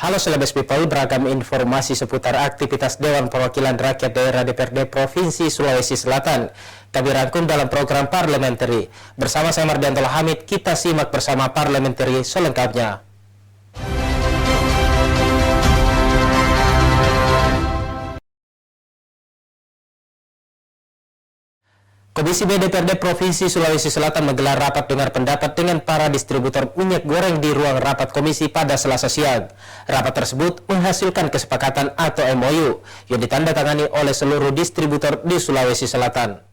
Halo Celebes People, beragam informasi seputar aktivitas Dewan Perwakilan Rakyat Daerah DPRD Provinsi Sulawesi Selatan kami rangkum dalam program Parliamentary. Bersama saya Mardianto Hamid, kita simak bersama Parliamentary selengkapnya. Komisi B DPRD Provinsi Sulawesi Selatan menggelar rapat dengar pendapat dengan para distributor minyak goreng di ruang rapat komisi pada Selasa siang. Rapat tersebut menghasilkan kesepakatan atau MOU yang ditandatangani oleh seluruh distributor di Sulawesi Selatan.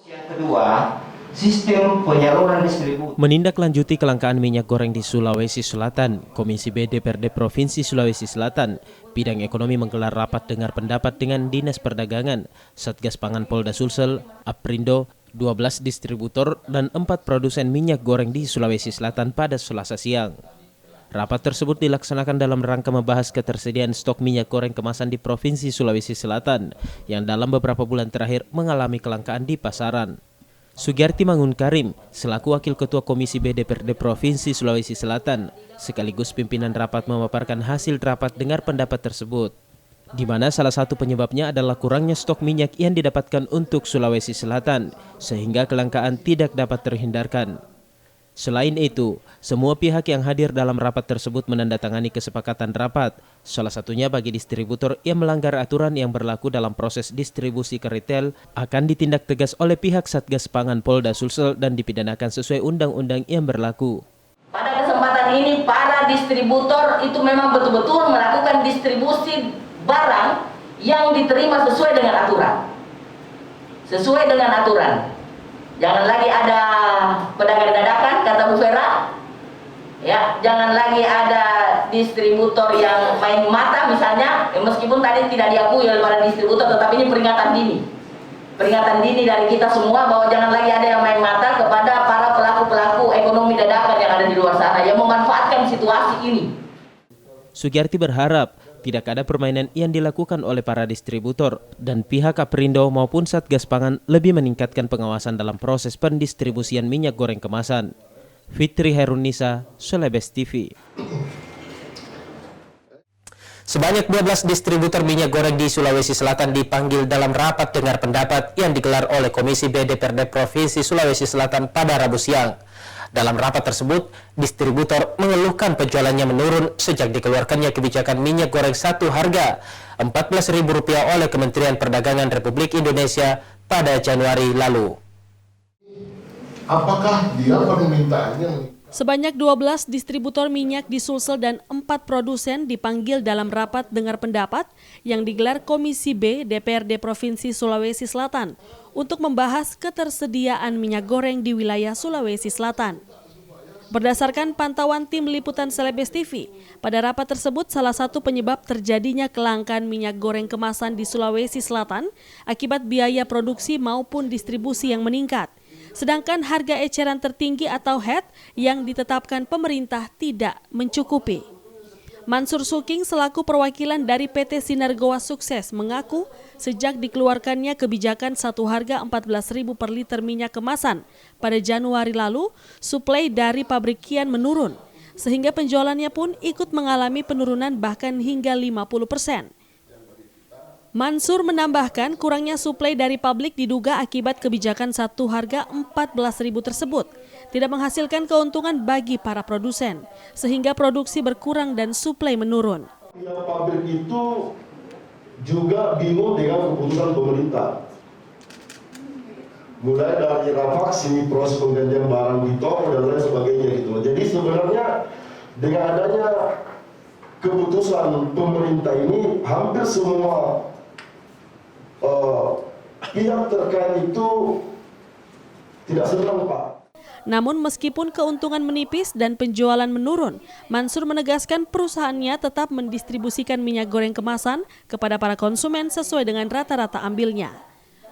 Yang kedua, sistem penyaluran distribusi. Menindaklanjuti kelangkaan minyak goreng di Sulawesi Selatan, Komisi B DPRD Provinsi Sulawesi Selatan, Bidang Ekonomi menggelar rapat dengar pendapat dengan Dinas Perdagangan, Satgas Pangan Polda Sulsel, Aprindo, 12 distributor, dan 4 produsen minyak goreng di Sulawesi Selatan pada Selasa siang. Rapat tersebut dilaksanakan dalam rangka membahas ketersediaan stok minyak goreng kemasan di Provinsi Sulawesi Selatan yang dalam beberapa bulan terakhir mengalami kelangkaan di pasaran. Sugiarti Mangun Karim, selaku Wakil Ketua Komisi B DPRD Provinsi Sulawesi Selatan, sekaligus pimpinan rapat memaparkan hasil rapat dengar pendapat tersebut, di mana salah satu penyebabnya adalah kurangnya stok minyak yang didapatkan untuk Sulawesi Selatan, sehingga kelangkaan tidak dapat terhindarkan. Selain itu, semua pihak yang hadir dalam rapat tersebut menandatangani kesepakatan rapat, salah satunya bagi distributor yang melanggar aturan yang berlaku dalam proses distribusi ke retail akan ditindak tegas oleh pihak Satgas Pangan Polda Sulsel dan dipidanakan sesuai undang-undang yang berlaku. Pada kesempatan ini para distributor itu memang betul-betul melakukan distribusi barang yang diterima sesuai dengan aturan. Sesuai dengan aturan. Jangan lagi ada pedagang dadakan, kata Bu Vera. Ya, jangan lagi ada distributor yang main mata misalnya, meskipun tadi tidak diakui oleh para distributor, tetapi ini peringatan dini. Peringatan dini dari kita semua bahwa jangan lagi ada yang main mata kepada para pelaku-pelaku ekonomi dadakan yang ada di luar sana yang memanfaatkan situasi ini. Sugiarti berharap tidak ada permainan yang dilakukan oleh para distributor dan pihak Aprindo maupun Satgas Pangan lebih meningkatkan pengawasan dalam proses pendistribusian minyak goreng kemasan. Fitri Herunisa, Celebes TV. Sebanyak 12 distributor minyak goreng di Sulawesi Selatan dipanggil dalam rapat dengar pendapat yang digelar oleh Komisi B DPRD Provinsi Sulawesi Selatan pada Rabu siang. Dalam rapat tersebut, distributor mengeluhkan penjualannya menurun sejak dikeluarkannya kebijakan minyak goreng satu harga Rp14.000 oleh Kementerian Perdagangan Republik Indonesia pada Januari lalu. Apakah dia permintaannya? Sebanyak 12 distributor minyak di Sulsel dan 4 produsen dipanggil dalam rapat dengar pendapat yang digelar Komisi B DPRD Provinsi Sulawesi Selatan untuk membahas ketersediaan minyak goreng di wilayah Sulawesi Selatan. Berdasarkan pantauan tim liputan Celebes TV, pada rapat tersebut salah satu penyebab terjadinya kelangkaan minyak goreng kemasan di Sulawesi Selatan akibat biaya produksi maupun distribusi yang meningkat. Sedangkan harga eceran tertinggi atau HET yang ditetapkan pemerintah tidak mencukupi. Mansur Suking selaku perwakilan dari PT Sinargoa Sukses mengaku sejak dikeluarkannya kebijakan satu harga Rp14.000 per liter minyak kemasan pada Januari lalu, suplai dari pabrik kian menurun, sehingga penjualannya pun ikut mengalami penurunan bahkan hingga 50%. Mansur menambahkan kurangnya suplai dari pabrik diduga akibat kebijakan satu harga Rp14.000 tersebut tidak menghasilkan keuntungan bagi para produsen, sehingga produksi berkurang dan suplai menurun. Pihak pabrik itu juga bingung dengan keputusan pemerintah. Mulai dari rafaksi, proses penggantian barang di toko dan lain sebagainya gitu. Jadi sebenarnya dengan adanya keputusan pemerintah ini hampir semua pihak terkait itu tidak senang, Pak. Namun meskipun keuntungan menipis dan penjualan menurun, Mansur menegaskan perusahaannya tetap mendistribusikan minyak goreng kemasan kepada para konsumen sesuai dengan rata-rata ambilnya.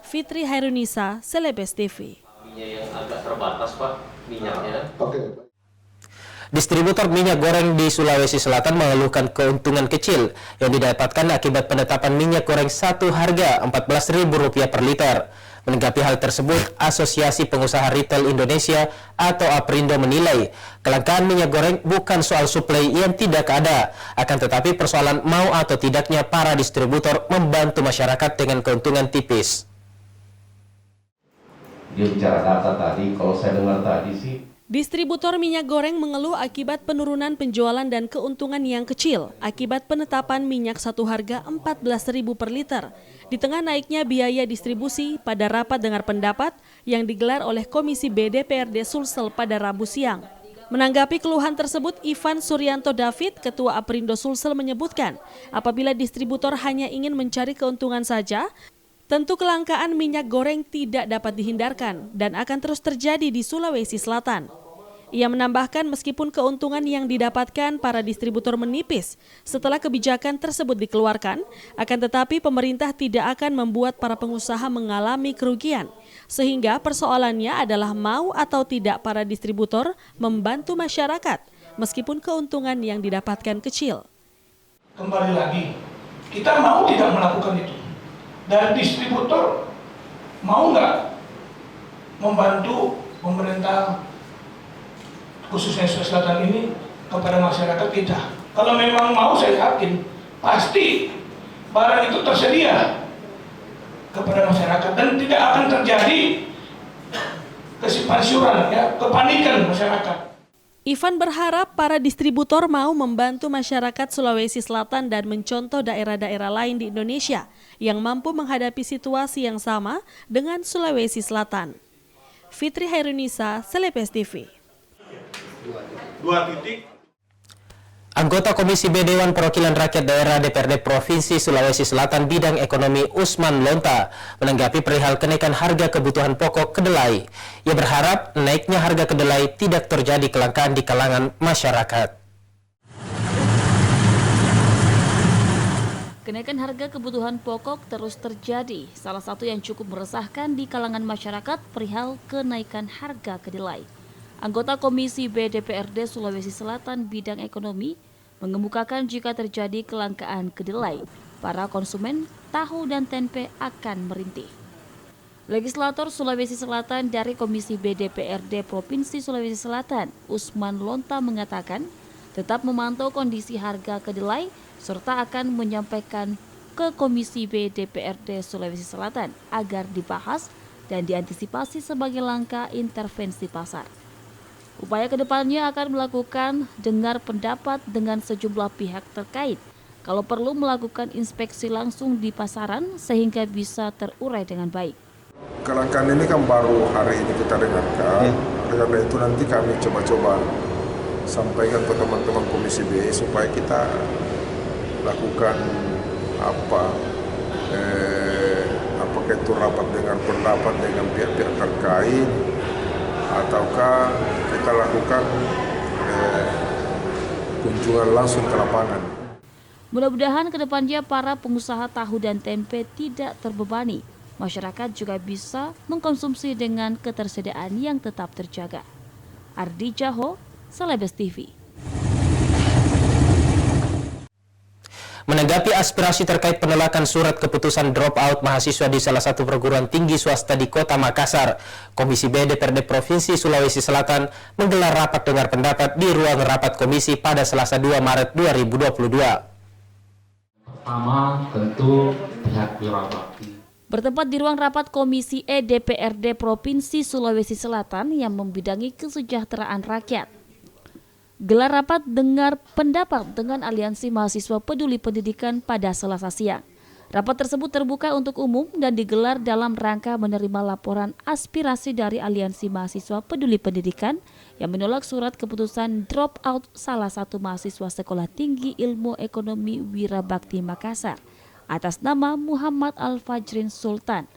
Fitri Herunisa, Celebes TV. Minyak yang agak terbatas, Pak, minyaknya. Oke. Distributor minyak goreng di Sulawesi Selatan mengeluhkan keuntungan kecil yang didapatkan akibat penetapan minyak goreng satu harga Rp14.000 per liter. Menanggapi hal tersebut, Asosiasi Pengusaha Retail Indonesia atau APRindo menilai kelangkaan minyak goreng bukan soal suplai yang tidak ada, akan tetapi persoalan mau atau tidaknya para distributor membantu masyarakat dengan keuntungan tipis. Dia bicara data tadi, kalau saya dengar tadi sih Distributor minyak goreng mengeluh akibat penurunan penjualan dan keuntungan yang kecil akibat penetapan minyak satu harga Rp14.000 per liter. Di tengah naiknya biaya distribusi pada rapat dengar pendapat yang digelar oleh Komisi B DPRD Sulsel pada Rabu siang. Menanggapi keluhan tersebut, Ivan Suryanto David, Ketua APRindo Sulsel menyebutkan, apabila distributor hanya ingin mencari keuntungan saja, tentu kelangkaan minyak goreng tidak dapat dihindarkan dan akan terus terjadi di Sulawesi Selatan. Ia menambahkan meskipun keuntungan yang didapatkan para distributor menipis setelah kebijakan tersebut dikeluarkan, akan tetapi pemerintah tidak akan membuat para pengusaha mengalami kerugian. Sehingga persoalannya adalah mau atau tidak para distributor membantu masyarakat meskipun keuntungan yang didapatkan kecil. Kembali lagi, kita mau tidak melakukan itu. Dan distributor mau nggak membantu pemerintah khususnya Sulawesi Selatan ini kepada masyarakat kita. Kalau memang mau, saya yakin pasti barang itu tersedia kepada masyarakat dan tidak akan terjadi kesimpangsiuran, ya, kepanikan masyarakat. Ivan berharap para distributor mau membantu masyarakat Sulawesi Selatan dan mencontoh daerah-daerah lain di Indonesia yang mampu menghadapi situasi yang sama dengan Sulawesi Selatan. Fitri Hairunisa, Celebes TV. Anggota Komisi B Dewan Perwakilan Rakyat Daerah DPRD Provinsi Sulawesi Selatan bidang ekonomi Usman Lonta menanggapi perihal kenaikan harga kebutuhan pokok kedelai. Ia berharap naiknya harga kedelai tidak terjadi kelangkaan di kalangan masyarakat. Kenaikan harga kebutuhan pokok terus terjadi. Salah satu yang cukup meresahkan di kalangan masyarakat perihal kenaikan harga kedelai. Anggota Komisi B DPRD Sulawesi Selatan bidang ekonomi mengemukakan jika terjadi kelangkaan kedelai, para konsumen tahu dan tempe akan merintih. Legislator Sulawesi Selatan dari Komisi B DPRD Provinsi Sulawesi Selatan, Usman Lonta mengatakan tetap memantau kondisi harga kedelai serta akan menyampaikan ke Komisi B DPRD Sulawesi Selatan agar dibahas dan diantisipasi sebagai langkah intervensi pasar. Upaya kedepannya akan melakukan dengar pendapat dengan sejumlah pihak terkait. Kalau perlu melakukan inspeksi langsung di pasaran sehingga bisa terurai dengan baik. Kelangkaan ini kan baru hari ini kita dengarkan. Karena itu nanti kami coba-coba sampaikan ke teman-teman Komisi B supaya kita lakukan apakah itu rapat dengar pendapat dengan pihak-pihak terkait ataukah kita lakukan kunjungan langsung ke lapangan. Mudah-mudahan kedepannya para pengusaha tahu dan tempe tidak terbebani. Masyarakat juga bisa mengkonsumsi dengan ketersediaan yang tetap terjaga. Ardi Jaho, Celebes TV. Menanggapi aspirasi terkait penolakan surat keputusan dropout mahasiswa di salah satu perguruan tinggi swasta di Kota Makassar, Komisi B DPRD Provinsi Sulawesi Selatan menggelar rapat dengar pendapat di ruang rapat komisi pada Selasa 2 Maret 2022. pertama tentu pihak Wirabakti. Bertempat di ruang rapat Komisi E DPRD Provinsi Sulawesi Selatan yang membidangi kesejahteraan rakyat. Gelar rapat dengar pendapat dengan Aliansi Mahasiswa Peduli Pendidikan pada Selasa siang. Rapat tersebut terbuka untuk umum dan digelar dalam rangka menerima laporan aspirasi dari Aliansi Mahasiswa Peduli Pendidikan yang menolak surat keputusan dropout salah satu mahasiswa Sekolah Tinggi Ilmu Ekonomi Wirabakti Makassar atas nama Muhammad Al-Fajrin Sultan.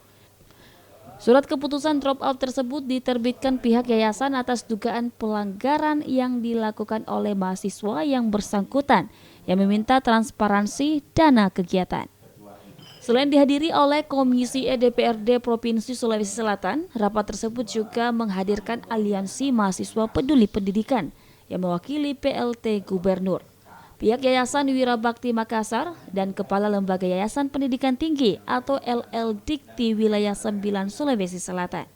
Surat keputusan dropout tersebut diterbitkan pihak yayasan atas dugaan pelanggaran yang dilakukan oleh mahasiswa yang bersangkutan yang meminta transparansi dana kegiatan. Selain dihadiri oleh Komisi E DPRD Provinsi Sulawesi Selatan, rapat tersebut juga menghadirkan Aliansi Mahasiswa Peduli Pendidikan yang mewakili PLT Gubernur. pihak Yayasan Wirabakti Makassar, dan Kepala Lembaga Yayasan Pendidikan Tinggi atau LL-Dikti Wilayah 9 Sulawesi Selatan.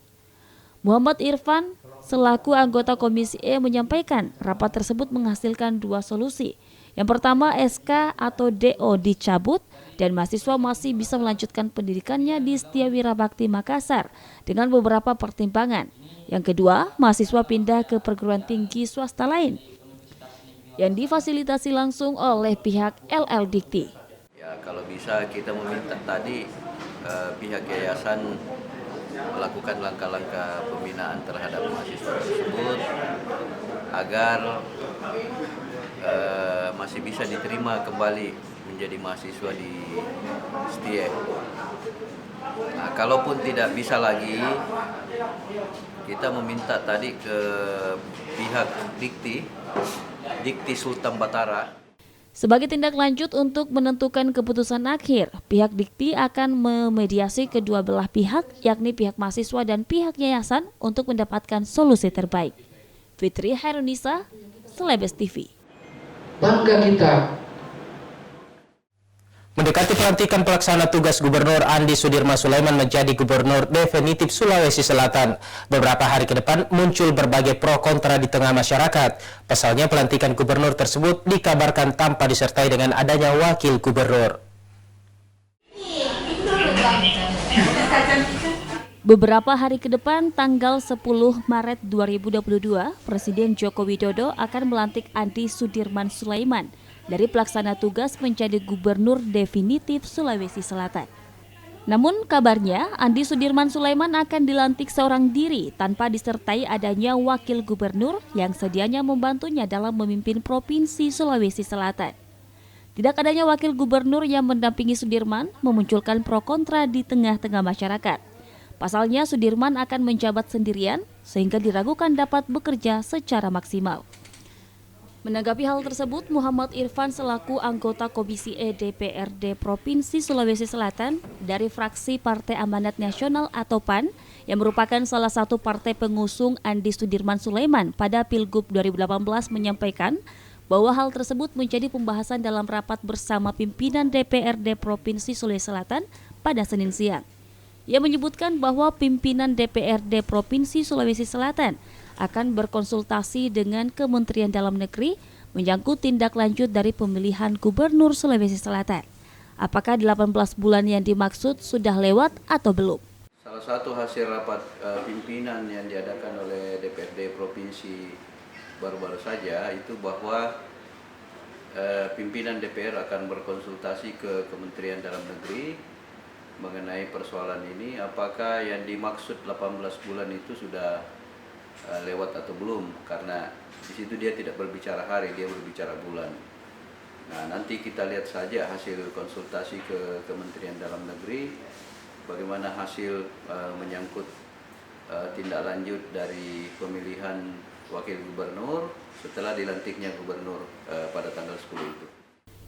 Muhammad Irfan selaku anggota Komisi E menyampaikan rapat tersebut menghasilkan dua solusi. Yang pertama, SK atau DO dicabut dan mahasiswa masih bisa melanjutkan pendidikannya di Setia Wirabakti Makassar dengan beberapa pertimbangan. Yang kedua, mahasiswa pindah ke perguruan tinggi swasta lain yang difasilitasi langsung oleh pihak LL-Dikti. Ya, kalau bisa kita meminta tadi pihak yayasan melakukan langkah-langkah pembinaan terhadap mahasiswa tersebut agar masih bisa diterima kembali menjadi mahasiswa di Setia. Nah, kalaupun tidak bisa lagi, kita meminta tadi ke pihak Dikti Sultan Batara. Sebagai tindak lanjut untuk menentukan keputusan akhir, pihak Dikti akan memediasi kedua belah pihak, yakni pihak mahasiswa dan pihak yayasan untuk mendapatkan solusi terbaik. Fitri Hairunisa, Celebes TV. Bangga kita. Mendekati pelantikan pelaksana tugas Gubernur Andi Sudirman Sulaiman menjadi Gubernur definitif Sulawesi Selatan, beberapa hari ke depan muncul berbagai pro kontra di tengah masyarakat. Pasalnya pelantikan gubernur tersebut dikabarkan tanpa disertai dengan adanya wakil gubernur. Beberapa hari ke depan, tanggal 10 Maret 2022, Presiden Joko Widodo akan melantik Andi Sudirman Sulaiman dari pelaksana tugas menjadi Gubernur definitif Sulawesi Selatan. Namun kabarnya Andi Sudirman Sulaiman akan dilantik seorang diri tanpa disertai adanya wakil gubernur yang sedianya membantunya dalam memimpin Provinsi Sulawesi Selatan. Tidak adanya wakil gubernur yang mendampingi Sudirman memunculkan pro kontra di tengah-tengah masyarakat. Pasalnya Sudirman akan menjabat sendirian sehingga diragukan dapat bekerja secara maksimal. Menanggapi hal tersebut, Muhammad Irfan selaku anggota Komisi E DPRD Provinsi Sulawesi Selatan dari fraksi Partai Amanat Nasional atau PAN yang merupakan salah satu partai pengusung Andi Sudirman Sulaiman pada Pilgub 2018 menyampaikan bahwa hal tersebut menjadi pembahasan dalam rapat bersama pimpinan DPRD Provinsi Sulawesi Selatan pada Senin siang. Ia menyebutkan bahwa pimpinan DPRD Provinsi Sulawesi Selatan akan berkonsultasi dengan Kementerian Dalam Negeri menyangkut tindak lanjut dari pemilihan Gubernur Sulawesi Selatan. Apakah 18 bulan yang dimaksud sudah lewat atau belum? Salah satu hasil rapat pimpinan yang diadakan oleh DPRD Provinsi baru-baru saja itu bahwa pimpinan DPR akan berkonsultasi ke Kementerian Dalam Negeri mengenai persoalan ini, apakah yang dimaksud 18 bulan itu sudah lewat atau belum, karena di situ dia tidak berbicara hari, dia berbicara bulan. Nah, nanti kita lihat saja hasil konsultasi ke Kementerian Dalam Negeri, bagaimana hasil menyangkut tindak lanjut dari pemilihan wakil gubernur setelah dilantiknya gubernur pada tanggal 10 itu.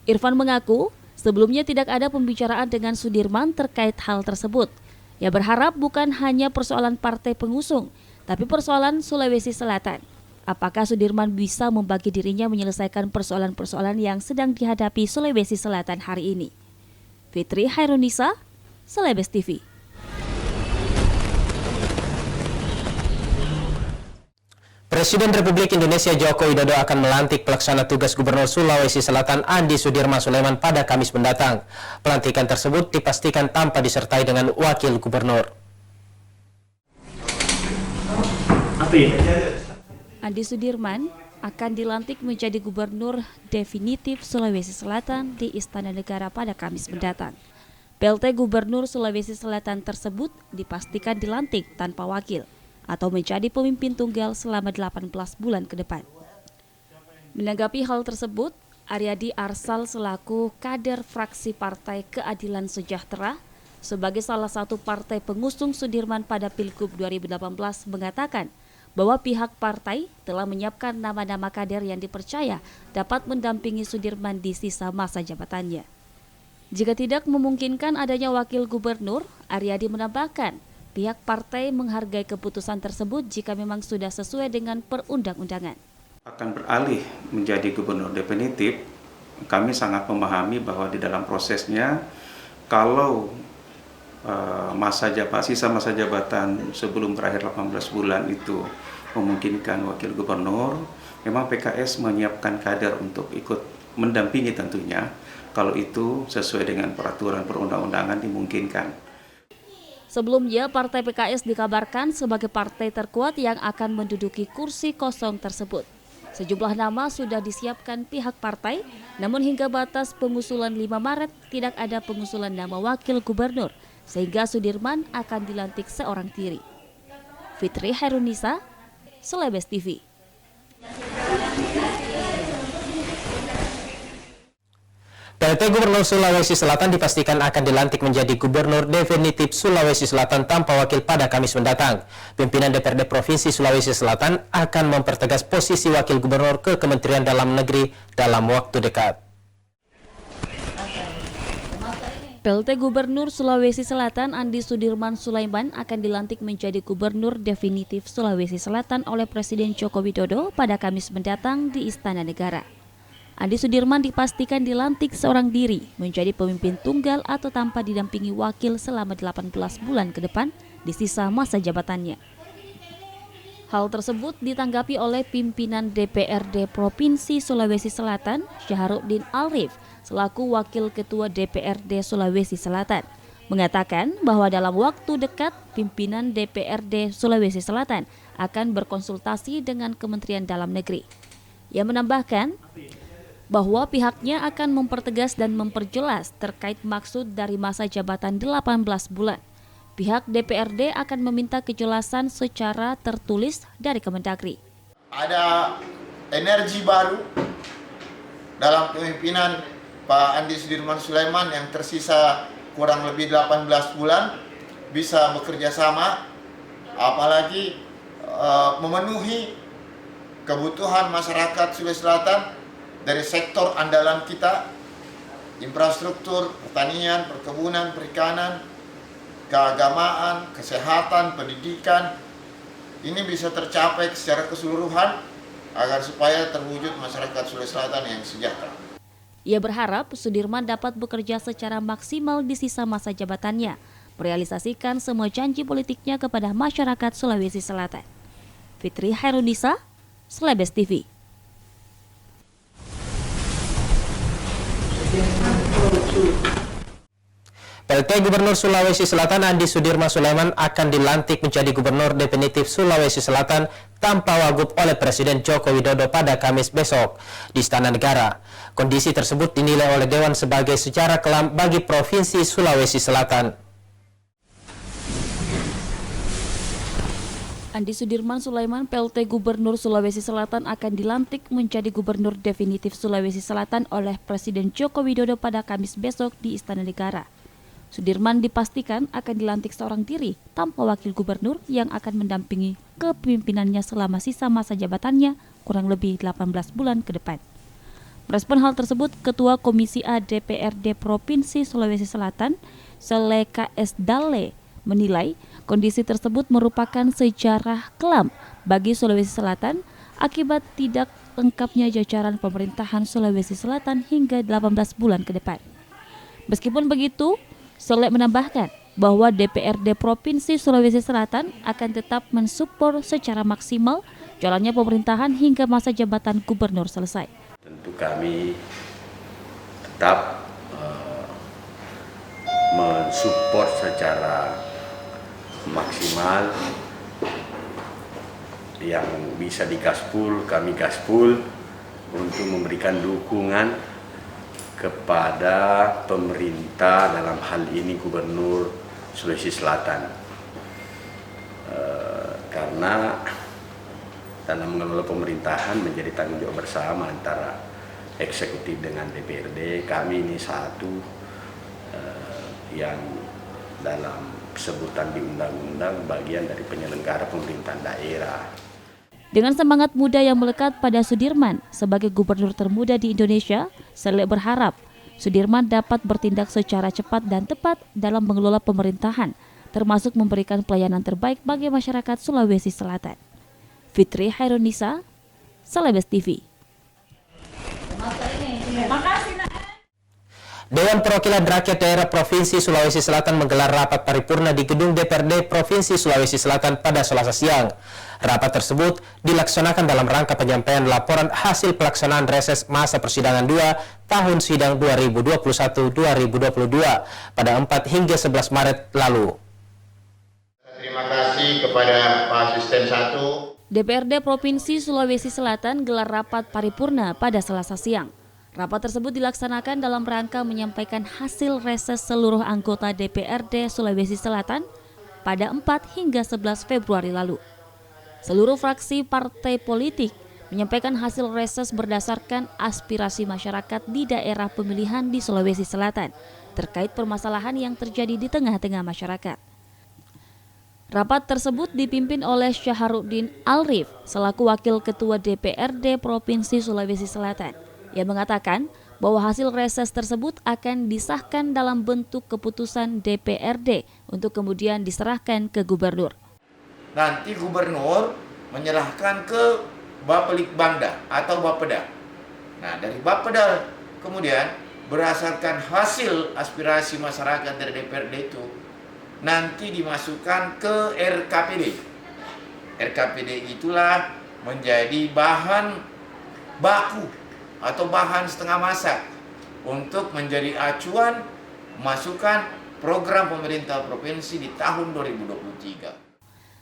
Irfan mengaku sebelumnya tidak ada pembicaraan dengan Sudirman terkait hal tersebut. Ia berharap bukan hanya persoalan partai pengusung, tapi persoalan Sulawesi Selatan. Apakah Sudirman bisa membagi dirinya menyelesaikan persoalan-persoalan yang sedang dihadapi Sulawesi Selatan hari ini? Fitri Hairunisa, Celebes TV. Presiden Republik Indonesia Joko Widodo akan melantik pelaksana tugas Gubernur Sulawesi Selatan Andi Sudirman Sulaiman pada Kamis mendatang. Pelantikan tersebut dipastikan tanpa disertai dengan wakil gubernur. Andi Sudirman akan dilantik menjadi Gubernur definitif Sulawesi Selatan di Istana Negara pada Kamis mendatang. PLT Gubernur Sulawesi Selatan tersebut dipastikan dilantik tanpa wakil atau menjadi pemimpin tunggal selama 18 bulan ke depan. Menanggapi hal tersebut, Aryadi Arsal selaku kader fraksi Partai Keadilan Sejahtera sebagai salah satu partai pengusung Sudirman pada Pilgub 2018 mengatakan bahwa pihak partai telah menyiapkan nama-nama kader yang dipercaya dapat mendampingi Sudirman di sisa masa jabatannya. Jika tidak memungkinkan adanya wakil gubernur, Aryadi menambahkan pihak partai menghargai keputusan tersebut jika memang sudah sesuai dengan perundang-undangan. Akan beralih menjadi gubernur definitif kami sangat memahami bahwa di dalam prosesnya kalau sisa masa jabatan sebelum berakhir 18 bulan itu memungkinkan wakil gubernur, memang PKS menyiapkan kader untuk ikut mendampingi tentunya kalau itu sesuai dengan peraturan perundang-undangan dimungkinkan. Sebelumnya, Partai PKS dikabarkan sebagai partai terkuat yang akan menduduki kursi kosong tersebut. Sejumlah nama sudah disiapkan pihak partai, namun hingga batas pengusulan 5 Maret tidak ada pengusulan nama wakil gubernur, sehingga Sudirman akan dilantik seorang diri. Fitri Hairunisa, Celebes TV. PLT Gubernur Sulawesi Selatan dipastikan akan dilantik menjadi Gubernur definitif Sulawesi Selatan tanpa wakil pada Kamis mendatang. Pimpinan DPRD Provinsi Sulawesi Selatan akan mempertegas posisi wakil gubernur ke Kementerian Dalam Negeri dalam waktu dekat. PLT Gubernur Sulawesi Selatan Andi Sudirman Sulaiman akan dilantik menjadi Gubernur definitif Sulawesi Selatan oleh Presiden Joko Widodo pada Kamis mendatang di Istana Negara. Andi Sudirman dipastikan dilantik seorang diri menjadi pemimpin tunggal atau tanpa didampingi wakil selama 18 bulan ke depan di sisa masa jabatannya. Hal tersebut ditanggapi oleh pimpinan DPRD Provinsi Sulawesi Selatan, Syaharuddin Arif, selaku Wakil Ketua DPRD Sulawesi Selatan, mengatakan bahwa dalam waktu dekat pimpinan DPRD Sulawesi Selatan akan berkonsultasi dengan Kementerian Dalam Negeri. Ia menambahkan bahwa pihaknya akan mempertegas dan memperjelas terkait maksud dari masa jabatan 18 bulan. Pihak DPRD akan meminta kejelasan secara tertulis dari Kemendagri. Ada energi baru dalam kepemimpinan Pak Andi Sudirman Sulaiman yang tersisa kurang lebih 18 bulan bisa bekerja sama, apalagi memenuhi kebutuhan masyarakat Sulawesi Selatan dari sektor andalan kita, infrastruktur, pertanian, perkebunan, perikanan, keagamaan, kesehatan, pendidikan. Ini bisa tercapai secara keseluruhan agar supaya terwujud masyarakat Sulawesi Selatan yang sejahtera. Ia berharap Sudirman dapat bekerja secara maksimal di sisa masa jabatannya, merealisasikan semua janji politiknya kepada masyarakat Sulawesi Selatan. Fitri Hairunisa, Celebes TV. PLT Gubernur Sulawesi Selatan Andi Sudirman Sulaiman akan dilantik menjadi Gubernur definitif Sulawesi Selatan tanpa wagub oleh Presiden Joko Widodo pada Kamis besok di Istana Negara. Kondisi tersebut dinilai oleh Dewan sebagai sejarah kelam bagi Provinsi Sulawesi Selatan. Andi Sudirman Sulaiman, PLT Gubernur Sulawesi Selatan akan dilantik menjadi Gubernur definitif Sulawesi Selatan oleh Presiden Joko Widodo pada Kamis besok di Istana Negara. Sudirman dipastikan akan dilantik seorang diri tanpa wakil gubernur yang akan mendampingi kepemimpinannya selama sisa masa jabatannya kurang lebih 18 bulan ke depan. Merespon hal tersebut, Ketua Komisi A DPRD Provinsi Sulawesi Selatan, Sele KS Dale, menilai kondisi tersebut merupakan sejarah kelam bagi Sulawesi Selatan akibat tidak lengkapnya jajaran pemerintahan Sulawesi Selatan hingga 18 bulan ke depan. Meskipun begitu, Sele menambahkan bahwa DPRD Provinsi Sulawesi Selatan akan tetap mensupport secara maksimal jalannya pemerintahan hingga masa jabatan gubernur selesai. Tentu kami tetap mensupport secara maksimal yang bisa digaspul, kami gaspul untuk memberikan dukungan kepada pemerintah dalam hal ini Gubernur Sulawesi Selatan, karena dalam mengelola pemerintahan menjadi tanggung jawab bersama antara eksekutif dengan DPRD. Kami ini satu yang dalam sebutan di undang-undang bagian dari penyelenggara pemerintahan daerah. Dengan semangat muda yang melekat pada Sudirman sebagai gubernur termuda di Indonesia, Sele berharap Sudirman dapat bertindak secara cepat dan tepat dalam mengelola pemerintahan, termasuk memberikan pelayanan terbaik bagi masyarakat Sulawesi Selatan. Fitri Hairunisa, Celebes TV. Makasih. Dewan Perwakilan Rakyat Daerah Provinsi Sulawesi Selatan menggelar rapat paripurna di Gedung DPRD Provinsi Sulawesi Selatan pada Selasa siang. Rapat tersebut dilaksanakan dalam rangka penyampaian laporan hasil pelaksanaan reses masa persidangan 2 tahun sidang 2021-2022 pada 4 hingga 11 Maret lalu. Terima kasih kepada Pak Asisten 1. DPRD Provinsi Sulawesi Selatan gelar rapat paripurna pada Selasa siang. Rapat tersebut dilaksanakan dalam rangka menyampaikan hasil reses seluruh anggota DPRD Sulawesi Selatan pada 4 hingga 11 Februari lalu. Seluruh fraksi partai politik menyampaikan hasil reses berdasarkan aspirasi masyarakat di daerah pemilihan di Sulawesi Selatan terkait permasalahan yang terjadi di tengah-tengah masyarakat. Rapat tersebut dipimpin oleh Syaharuddin Alrif selaku Wakil Ketua DPRD Provinsi Sulawesi Selatan. Ia mengatakan bahwa hasil reses tersebut akan disahkan dalam bentuk keputusan DPRD untuk kemudian diserahkan ke gubernur. Nanti gubernur menyerahkan ke Bapelitbangda atau Bapeda. Nah, dari Bapeda kemudian berdasarkan hasil aspirasi masyarakat dari DPRD itu nanti dimasukkan ke RKPD. RKPD itulah menjadi bahan baku atau bahan setengah masak untuk menjadi acuan masukan program pemerintah provinsi di tahun 2023.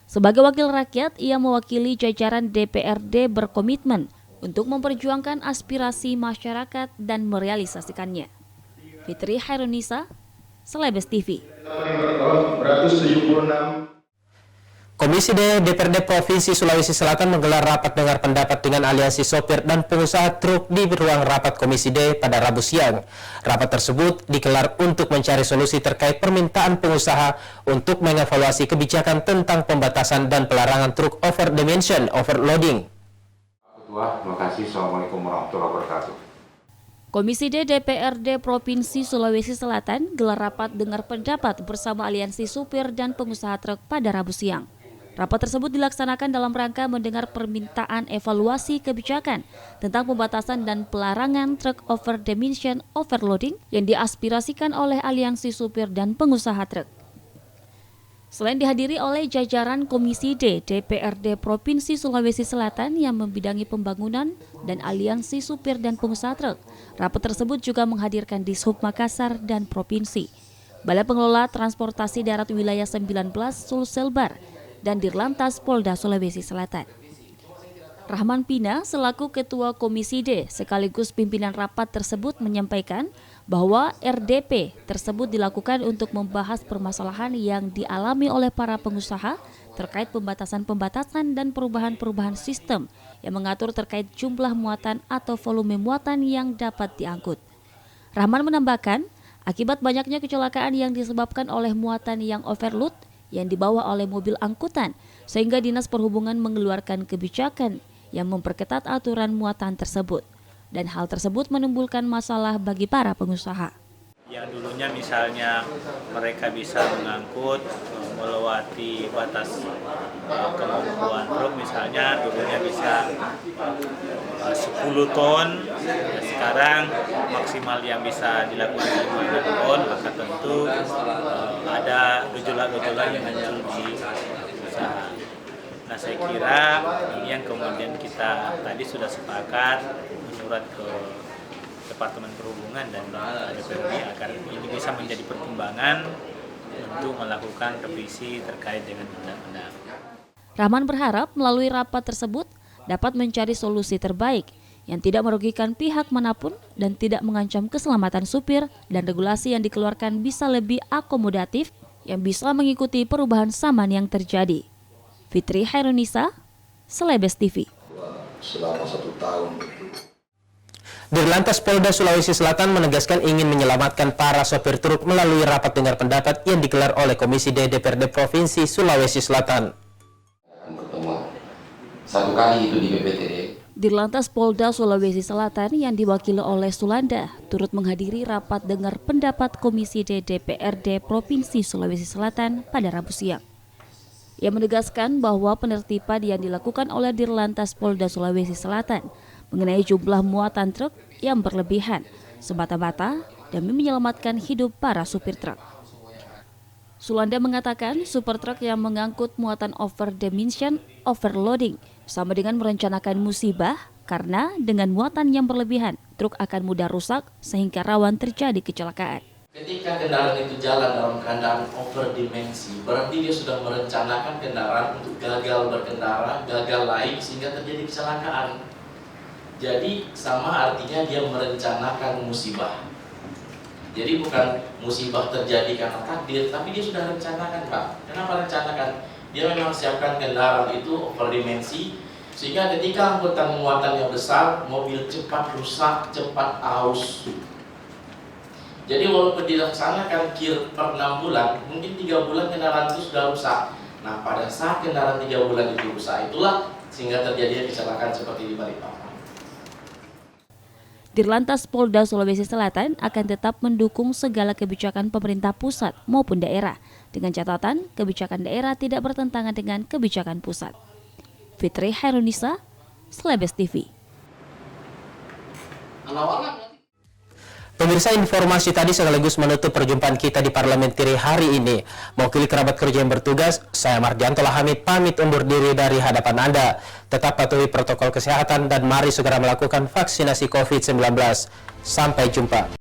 Sebagai wakil rakyat, ia mewakili jajaran DPRD berkomitmen untuk memperjuangkan aspirasi masyarakat dan merealisasikannya. Fitri Hairunisa, Selebes TV. Komisi D DPRD Provinsi Sulawesi Selatan menggelar rapat dengar pendapat dengan aliansi sopir dan pengusaha truk di ruang rapat Komisi D pada Rabu siang. Rapat tersebut digelar untuk mencari solusi terkait permintaan pengusaha untuk mengevaluasi kebijakan tentang pembatasan dan pelarangan truk over dimension overloading. Ketua, terima kasih. Assalamualaikum warahmatullahi wabarakatuh. Komisi D DPRD Provinsi Sulawesi Selatan gelar rapat dengar pendapat bersama aliansi supir dan pengusaha truk pada Rabu siang. Rapat tersebut dilaksanakan dalam rangka mendengar permintaan evaluasi kebijakan tentang pembatasan dan pelarangan truk over dimension overloading yang diaspirasikan oleh aliansi supir dan pengusaha truk. Selain dihadiri oleh jajaran Komisi D DPRD Provinsi Sulawesi Selatan yang membidangi pembangunan dan aliansi supir dan pengusaha truk, rapat tersebut juga menghadirkan Dishub Makassar dan Provinsi, Balai Pengelola Transportasi Darat Wilayah 19 Sulselbar, dan Dirlantas Polda Sulawesi Selatan. Rahman Pina selaku Ketua Komisi D sekaligus pimpinan rapat tersebut menyampaikan bahwa RDP tersebut dilakukan untuk membahas permasalahan yang dialami oleh para pengusaha terkait pembatasan-pembatasan dan perubahan-perubahan sistem yang mengatur terkait jumlah muatan atau volume muatan yang dapat diangkut. Rahman menambahkan, akibat banyaknya kecelakaan yang disebabkan oleh muatan yang overload yang dibawa oleh mobil angkutan, sehingga Dinas Perhubungan mengeluarkan kebijakan yang memperketat aturan muatan tersebut. Dan hal tersebut menimbulkan masalah bagi para pengusaha. Yang dulunya misalnya mereka bisa mengangkut melewati batas kemampuan truk, misalnya dulunya bisa 10 ton, sekarang maksimal yang bisa dilakukan 5 ton, maka tentu ada gejolak-gejolak yang muncul di usaha. Nah, saya kira ini yang kemudian kita tadi sudah sepakat menyurat ke Departemen Perhubungan dan DPRD agar ini bisa menjadi pertimbangan untuk melakukan revisi terkait dengan undang-undang. Rahman berharap melalui rapat tersebut dapat mencari solusi terbaik yang tidak merugikan pihak manapun dan tidak mengancam keselamatan supir, dan regulasi yang dikeluarkan bisa lebih akomodatif yang bisa mengikuti perubahan zaman yang terjadi. Fitri Hairunisa, Selebes TV. Selama 1 tahun. Dirlantas Polda Sulawesi Selatan menegaskan ingin menyelamatkan para sopir truk melalui rapat dengar pendapat yang digelar oleh Komisi D DPRD Provinsi Sulawesi Selatan. Pertemuan 1 kali itu di BPTD. Dirlantas Polda Sulawesi Selatan yang diwakili oleh Sulanda turut menghadiri rapat dengar pendapat Komisi D DPRD Provinsi Sulawesi Selatan pada Rabu siang. Ia menegaskan bahwa penertiban yang dilakukan oleh Dirlantas Polda Sulawesi Selatan mengenai jumlah muatan truk yang berlebihan semata-mata demi menyelamatkan hidup para supir truk. Sulanda mengatakan super truk yang mengangkut muatan over dimension overloading sama dengan merencanakan musibah karena dengan muatan yang berlebihan, truk akan mudah rusak sehingga rawan terjadi kecelakaan. Ketika kendaraan itu jalan dalam keadaan overdimensi, berarti dia sudah merencanakan kendaraan untuk gagal berkendara, gagal lain sehingga terjadi kecelakaan. Jadi sama artinya dia merencanakan musibah. Jadi bukan musibah terjadi karena takdir, tapi dia sudah rencanakan, Pak. Kenapa rencanakan? Dia memang siapkan kendaraan itu overdimensi, sehingga ketika angkutan muatan yang besar, mobil cepat rusak, cepat aus. Jadi walaupun dilaksanakan KIR per 6 bulan, mungkin 3 bulan kendaraan itu sudah rusak. Nah, pada saat kendaraan 3 bulan itu rusak, itulah sehingga terjadi kecelakaan seperti di Balikpapan. Dirlantas Polda Sulawesi Selatan akan tetap mendukung segala kebijakan pemerintah pusat maupun daerah, dengan catatan kebijakan daerah tidak bertentangan dengan kebijakan pusat. Fitri Hairunisa, Slebes TV. Pemirsa, informasi tadi sekaligus menutup perjumpaan kita di Parlemen Tiri hari ini. Mewakili kerabat kerja yang bertugas, saya Mardianto Hamid pamit undur diri dari hadapan Anda. Tetap patuhi protokol kesehatan dan mari segera melakukan vaksinasi COVID-19. Sampai jumpa.